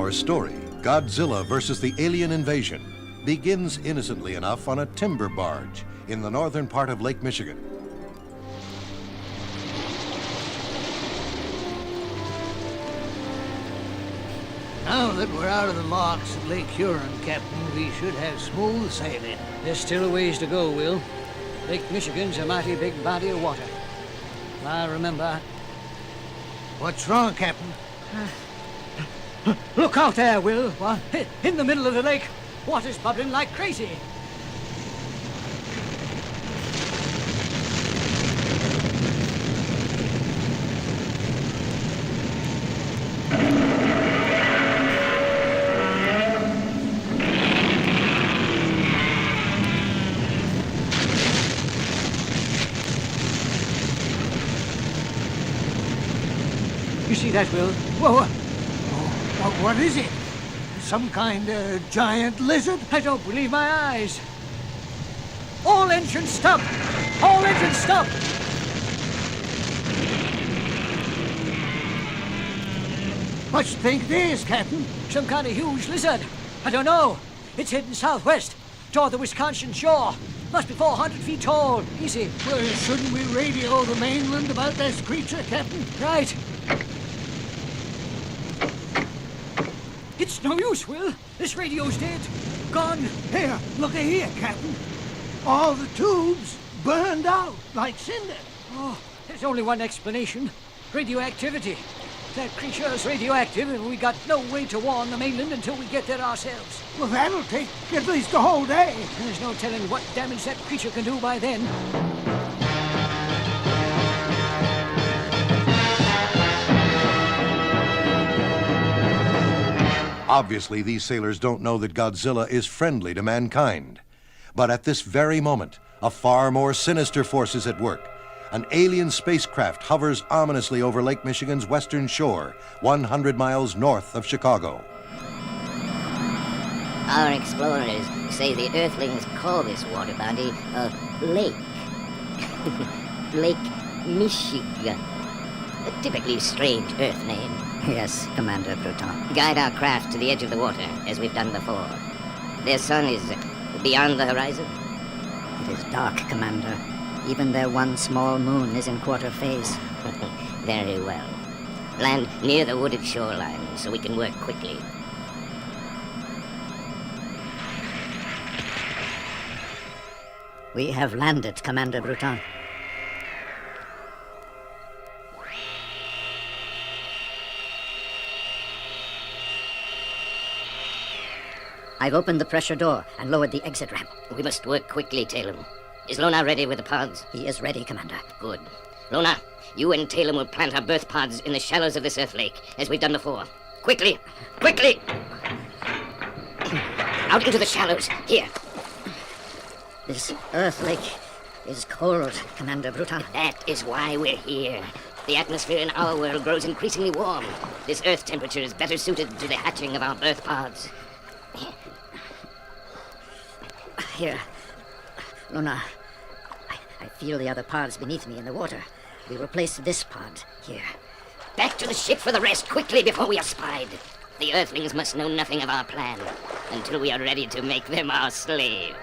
Our story, Godzilla versus the alien invasion, begins innocently enough on a timber barge in the northern part of Lake Michigan. Now that we're out of the locks at Lake Huron, Captain, we should have smooth sailing. There's still a ways to go, Will. Lake Michigan's a mighty big body of water. I remember. What's wrong, Captain? Look out there, Will. What? In the middle of the lake. Water's bubbling like crazy. You see that, Will? Whoa, whoa. What is it? Some kind of giant lizard? I don't believe my eyes. All engines stop! All engines stop! What you think it is, Captain? Some kind of huge lizard. I don't know. It's heading southwest, toward the Wisconsin shore. Must be 400 feet tall. Easy. Well, shouldn't we radio the mainland about this creature, Captain? Right. It's no use, Will. This radio's dead. Gone. Here, look here, Captain. All the tubes burned out like cinder. Oh, there's only one explanation. Radioactivity. That creature's radioactive, and we got no way to warn the mainland until we get there ourselves. Well, that'll take at least a whole day. There's no telling what damage that creature can do by then. Obviously, these sailors don't know that Godzilla is friendly to mankind. But at this very moment, a far more sinister force is at work. An alien spacecraft hovers ominously over Lake Michigan's western shore, 100 miles north of Chicago. Our explorers say the Earthlings call this water body a lake. Lake Michigan. A typically strange Earth name. Yes, Commander Bruton. Guide our craft to the edge of the water, as we've done before. Their sun is beyond the horizon. It is dark, Commander. Even their one small moon is in quarter phase. Very well. Land near the wooded shoreline, so we can work quickly. We have landed, Commander Bruton. I've opened the pressure door and lowered the exit ramp. We must work quickly, Talon. Is Lona ready with the pods? He is ready, Commander. Good. Lona, you and Talon will plant our birth pods in the shallows of this Earth lake, as we've done before. Quickly! Quickly! Out into the shallows. Here. This Earth lake is cold, Commander Bruton. That is why we're here. The atmosphere in our world grows increasingly warm. This Earth temperature is better suited to the hatching of our birth pods. Here. Luna, I feel the other pods beneath me in the water. We will place this pod here. Back to the ship for the rest, quickly, before we are spied. The Earthlings must know nothing of our plan until we are ready to make them our slaves.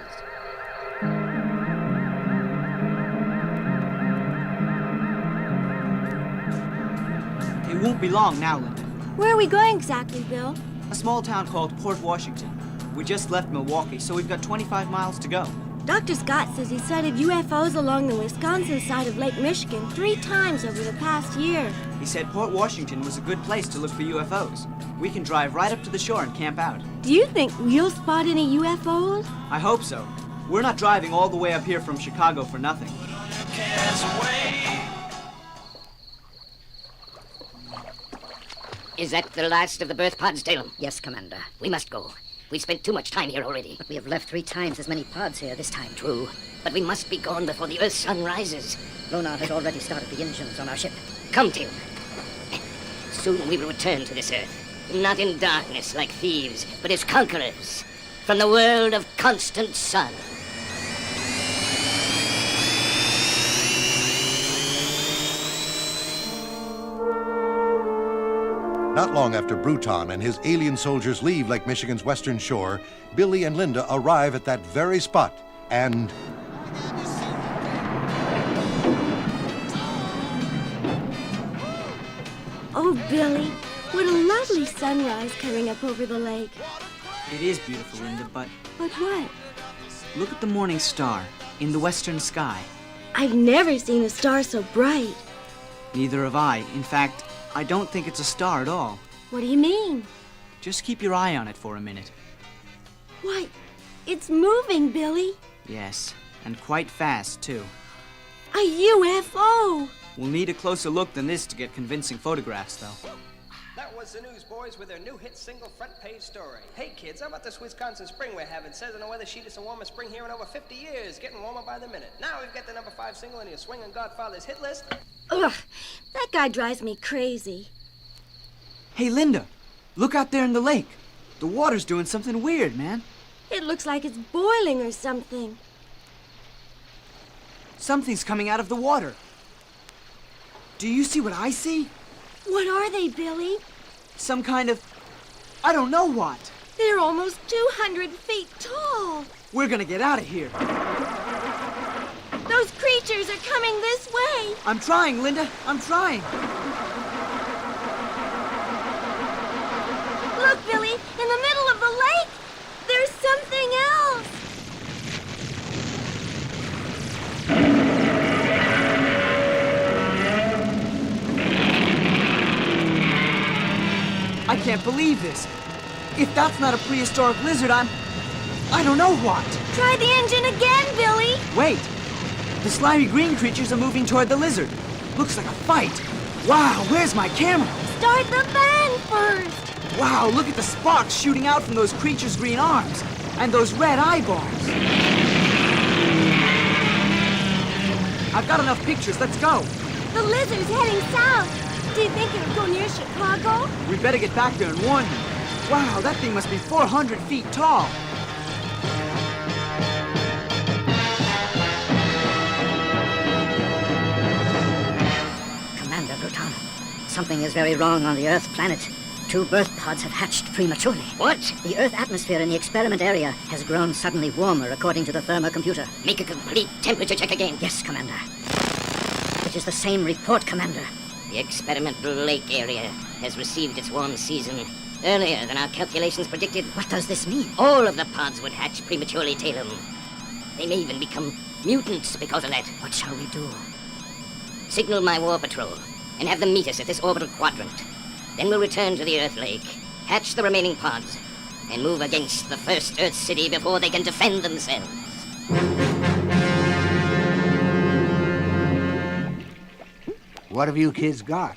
It won't be long now, Linda. Where are we going exactly, Bill? A small town called Port Washington. We just left Milwaukee, so we've got 25 miles to go. Dr. Scott says he sighted UFOs along the Wisconsin side of Lake Michigan 3 times over the past year. He said Port Washington was a good place to look for UFOs. We can drive right up to the shore and camp out. Do you think we'll spot any UFOs? I hope so. We're not driving all the way up here from Chicago for nothing. Is that the last of the birth pods, Talon? Yes, Commander. We must go. We've spent too much time here already. But we have left 3 times as many pods here this time. True, but we must be gone before the Earth's sun rises. Luna has already started the engines on our ship. Come, Tim. Soon we will return to this Earth. Not in darkness like thieves, but as conquerors. From the world of constant sun. Not long after Bruton and his alien soldiers leave Lake Michigan's western shore, Billy and Linda arrive at that very spot and... Oh, Billy, what a lovely sunrise coming up over the lake. It is beautiful, Linda, but But what? look at the morning star in the western sky. I've never seen a star so bright. Neither have I. In fact, I don't think it's a star at all. What do you mean? Just keep your eye on it for a minute. Why, it's moving, Billy. Yes, and quite fast, too. A UFO. We'll need a closer look than this to get convincing photographs, though. That was the Newsboys with their new hit single front page story. Hey kids, how about this Wisconsin spring we're having? Says on the weather sheet it's the warmest spring here in over 50 years. Getting warmer by the minute. Now we've got the number 5 single in your swinging Godfather's hit list. Ugh, that guy drives me crazy. Hey, Linda, look out there in the lake. The water's doing something weird, man. It looks like it's boiling or something. Something's coming out of the water. Do you see what I see? What are they, Billy? Some kind of... I don't know what. They're almost 200 feet tall. We're gonna get out of here. Those creatures are coming this way. I'm trying, Linda. I'm trying. Look, Billy, in the middle of the lake, there's something else. I can't believe this. If that's not a prehistoric lizard, I don't know what. Try the engine again, Billy. Wait. The slimy green creatures are moving toward the lizard. Looks like a fight. Wow, where's my camera? Start the van first. Wow, look at the sparks shooting out from those creatures' green arms. And those red eyeballs. I've got enough pictures. Let's go. The lizard's heading south. Do you think it'll go near Chicago? We better get back there and warn him. Wow, that thing must be 400 feet tall. Commander Bruton, something is very wrong on the Earth planet. 2 birth pods have hatched prematurely. What? The Earth atmosphere in the experiment area has grown suddenly warmer, according to the thermocomputer. Make a complete temperature check again. Yes, Commander. It is the same report, Commander. The experimental lake area has received its warm season earlier than our calculations predicted. What does this mean? All of the pods would hatch prematurely, Talem. They may even become mutants because of that. What shall we do? Signal my war patrol and have them meet us at this orbital quadrant. Then we'll return to the Earth Lake, hatch the remaining pods, and move against the first Earth city before they can defend themselves. What have you kids got?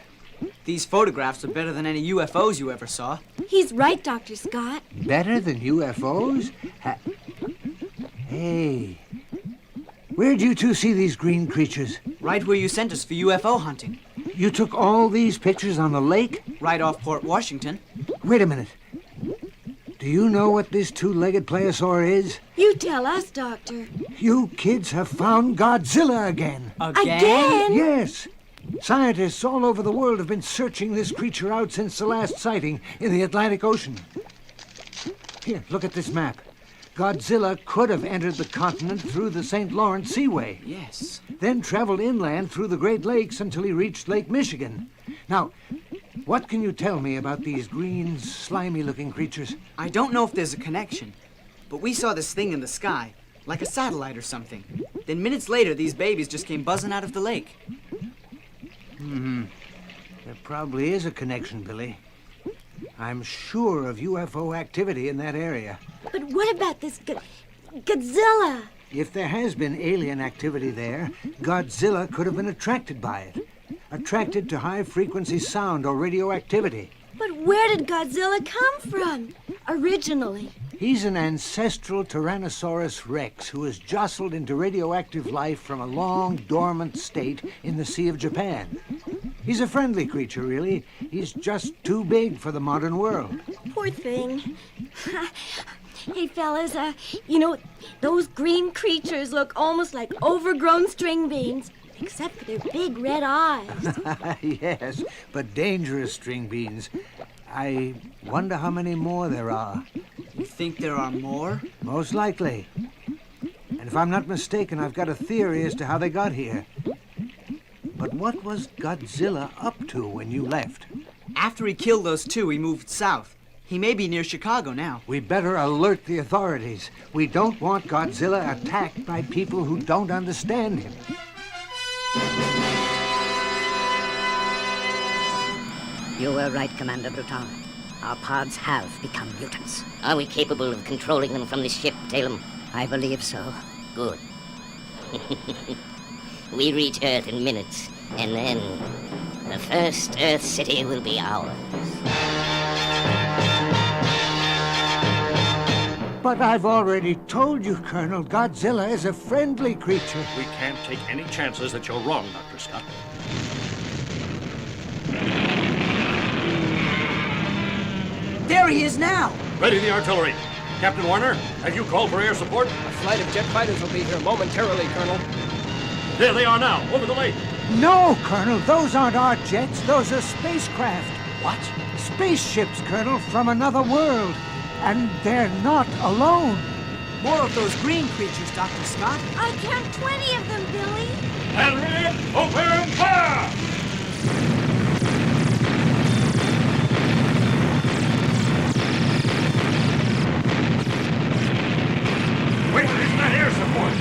These photographs are better than any UFOs you ever saw. He's right, Dr. Scott. Better than UFOs? Hey, where'd you two see these green creatures? Right where you sent us for UFO hunting. You took all these pictures on the lake? Right off Port Washington. Wait a minute. Do you know what this 2-legged plesiosaur is? You tell us, Doctor. You kids have found Godzilla again. Again? Yes. Scientists all over the world have been searching this creature out since the last sighting in the Atlantic Ocean. Here, look at this map. Godzilla could have entered the continent through the St. Lawrence Seaway. Yes. Then traveled inland through the Great Lakes until he reached Lake Michigan. Now, what can you tell me about these green, slimy-looking creatures? I don't know if there's a connection, but we saw this thing in the sky, like a satellite or something. Then minutes later, these babies just came buzzing out of the lake. There probably is a connection, Billy. I'm sure of UFO activity in that area. But what about this Godzilla? If there has been alien activity there, Godzilla could have been attracted by it. Attracted to high-frequency sound or radioactivity. But where did Godzilla come from, originally? He's an ancestral Tyrannosaurus rex who was jostled into radioactive life from a long, dormant state in the Sea of Japan. He's a friendly creature, really. He's just too big for the modern world. Poor thing. Hey, fellas, you know, those green creatures look almost like overgrown string beans. Except for their big red eyes. Yes, but dangerous string beans. I wonder how many more there are. You think there are more? Most likely. And if I'm not mistaken, I've got a theory as to how they got here. But what was Godzilla up to when you left? After he killed those two, he moved south. He may be near Chicago now. We better alert the authorities. We don't want Godzilla attacked by people who don't understand him. You were right, Commander Bruton. Our pods have become mutants. Are we capable of controlling them from this ship, Talem? I believe so. Good. We reach Earth in minutes, and then the first Earth city will be ours. But I've already told you, Colonel, Godzilla is a friendly creature. We can't take any chances that you're wrong, Dr. Scott. There he is now! Ready the artillery. Captain Warner, have you called for air support? A flight of jet fighters will be here momentarily, Colonel. There they are now, over the lake. No, Colonel, those aren't our jets. Those are spacecraft. What? Spaceships, Colonel, from another world. And they're not alone. More of those green creatures, Dr. Scott. I count 20 of them, Billy. Henry, open fire! Where is that air support?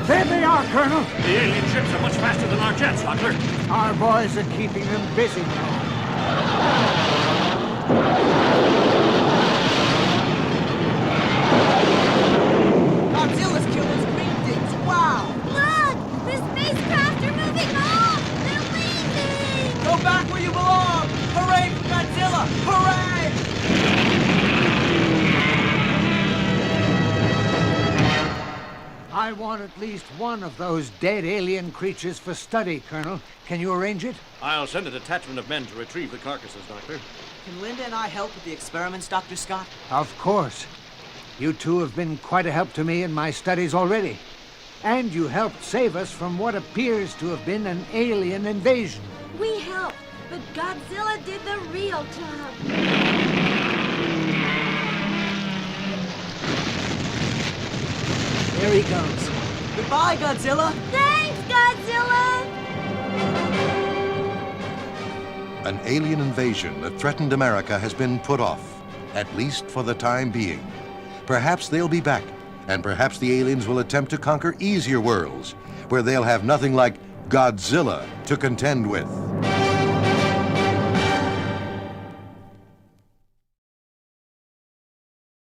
There they are, Colonel. The alien ships are much faster than our jets, Doctor. Our boys are keeping them busy now. Godzilla's killing green things. Wow! Look! The spacecraft are moving off! They're leaving! Go back where you belong! Hooray for Godzilla! Hooray! I want at least one of those dead alien creatures for study, Colonel. Can you arrange it? I'll send a detachment of men to retrieve the carcasses, Doctor. Can Linda and I help with the experiments, Dr. Scott? Of course. You two have been quite a help to me in my studies already. And you helped save us from what appears to have been an alien invasion. We helped, but Godzilla did the real job. There he goes. Goodbye, Godzilla! Thanks, Godzilla! An alien invasion that threatened America has been put off, at least for the time being. Perhaps they'll be back, and perhaps the aliens will attempt to conquer easier worlds, where they'll have nothing like Godzilla to contend with.